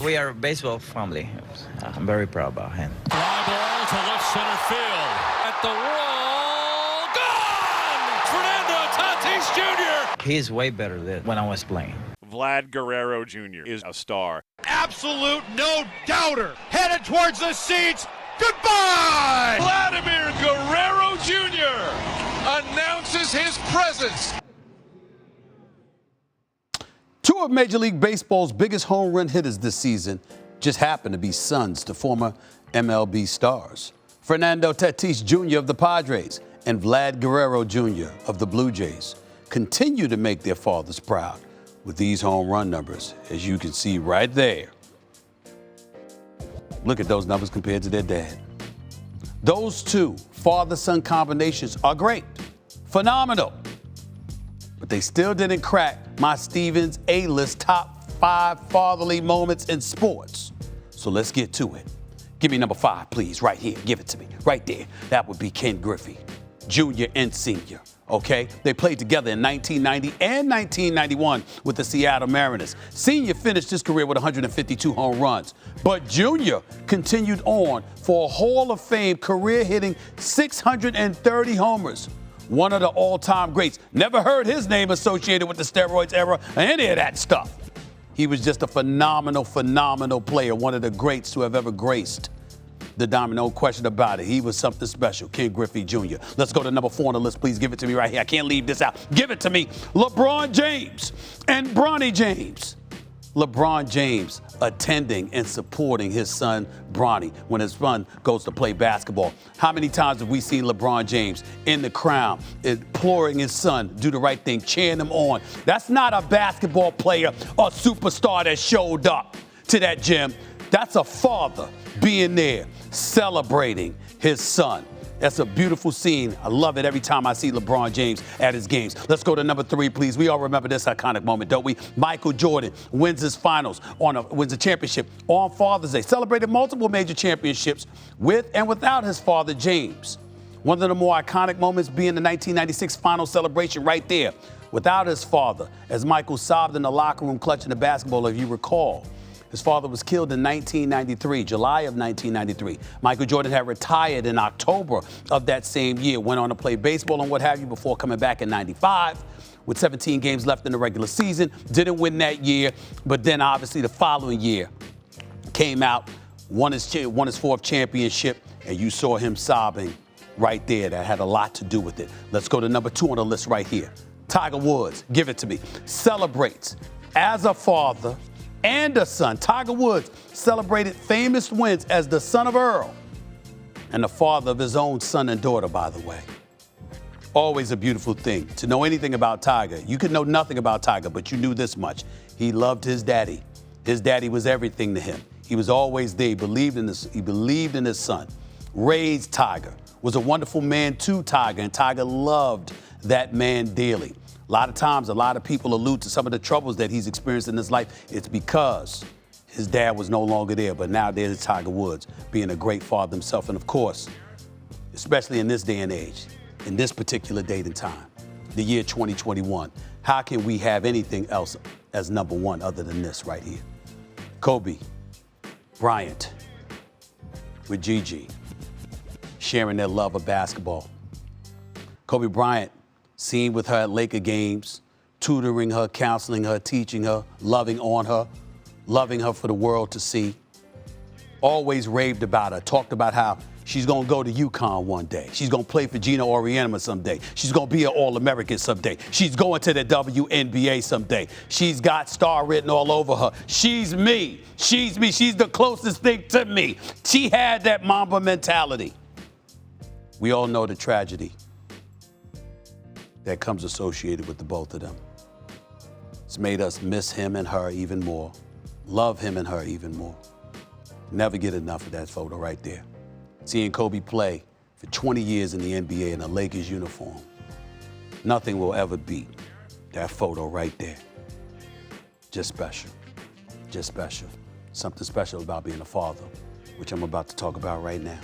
We are a baseball family. I'm very proud about him. Fly ball to left center field. At the wall. Gone! Fernando Tatis Jr. He's way better than when I was playing. Vlad Guerrero Jr. is a star. Absolute no-doubter. Headed towards the seats. Goodbye! Vladimir Guerrero Jr. announces his presence. Two of Major League Baseball's biggest home run hitters this season just happen to be sons to former MLB stars. Fernando Tatis Jr. of the Padres and Vlad Guerrero Jr. of the Blue Jays continue to make their fathers proud with these home run numbers, as you can see right there. Look at those numbers compared to their dad. Those two father-son combinations are great, phenomenal, but they still didn't crack my Stevens A-list top 5 fatherly moments in sports. So let's get to it. Give me number 5, please, right here. Give it to me, right there. That would be Ken Griffey, Jr. and Sr., okay? They played together in 1990 and 1991 with the Seattle Mariners. Sr. finished his career with 152 home runs, but Jr. continued on for a Hall of Fame career hitting 630 homers. One of the all-time greats. Never heard his name associated with the steroids era or any of that stuff. He was just a phenomenal, phenomenal player, one of the greats to have ever graced the diamond. No question about it. He was something special. Ken Griffey Jr. Let's go to number 4 on the list. Please give it to me right here. I can't leave this out. Give it to me. LeBron James and Bronny James. LeBron James attending and supporting his son Bronny when his son goes to play basketball. How many times have we seen LeBron James in the crowd imploring his son do the right thing, cheering him on? That's not a basketball player or superstar that showed up to that gym. That's a father being there, celebrating his son. That's a beautiful scene. I love it every time I see LeBron James at his games. Let's go to number 3, please. We all remember this iconic moment, don't we? Michael Jordan wins his finals, wins a championship on Father's Day. Celebrated multiple major championships with and without his father, James. One of the more iconic moments being the 1996 final celebration right there, without his father, as Michael sobbed in the locker room clutching the basketball, if you recall. His father was killed in 1993, July of 1993. Michael Jordan had retired in October of that same year, went on to play baseball and what have you before coming back in 95 with 17 games left in the regular season. Didn't win that year, but then obviously the following year came out, won his 4th championship, and you saw him sobbing right there. That had a lot to do with it. Let's go to number 2 on the list right here. Tiger Woods, give it to me, celebrates as a father and a son. Tiger Woods celebrated famous wins as the son of Earl and the father of his own son and daughter, by the way. Always a beautiful thing to know anything about Tiger. You could know nothing about Tiger, but you knew this much. He loved his daddy. His daddy was everything to him. He was always there. He believed in his son. Raised Tiger. Was a wonderful man to Tiger, and Tiger loved that man dearly. A lot of times, a lot of people allude to some of the troubles that he's experienced in his life. It's because his dad was no longer there, but now there's Tiger Woods being a great father himself. And of course, especially in this day and age, in this particular date and time, the year 2021, how can we have anything else as number 1 other than this right here? Kobe Bryant with Gigi, sharing their love of basketball. Kobe Bryant seen with her at Laker games, tutoring her, counseling her, teaching her, loving on her, loving her for the world to see. Always raved about her, talked about how she's going to go to UConn one day. She's going to play for Gino Auriemma someday. She's going to be an All-American someday. She's going to the WNBA someday. She's got star written all over her. She's me. She's me. She's the closest thing to me. She had that Mamba mentality. We all know the tragedy that comes associated with the both of them. It's made us miss him and her even more, love him and her even more. Never get enough of that photo right there. Seeing Kobe play for 20 years in the NBA in a Lakers uniform, nothing will ever beat that photo right there. Just special, just special. Something special about being a father, which I'm about to talk about right now.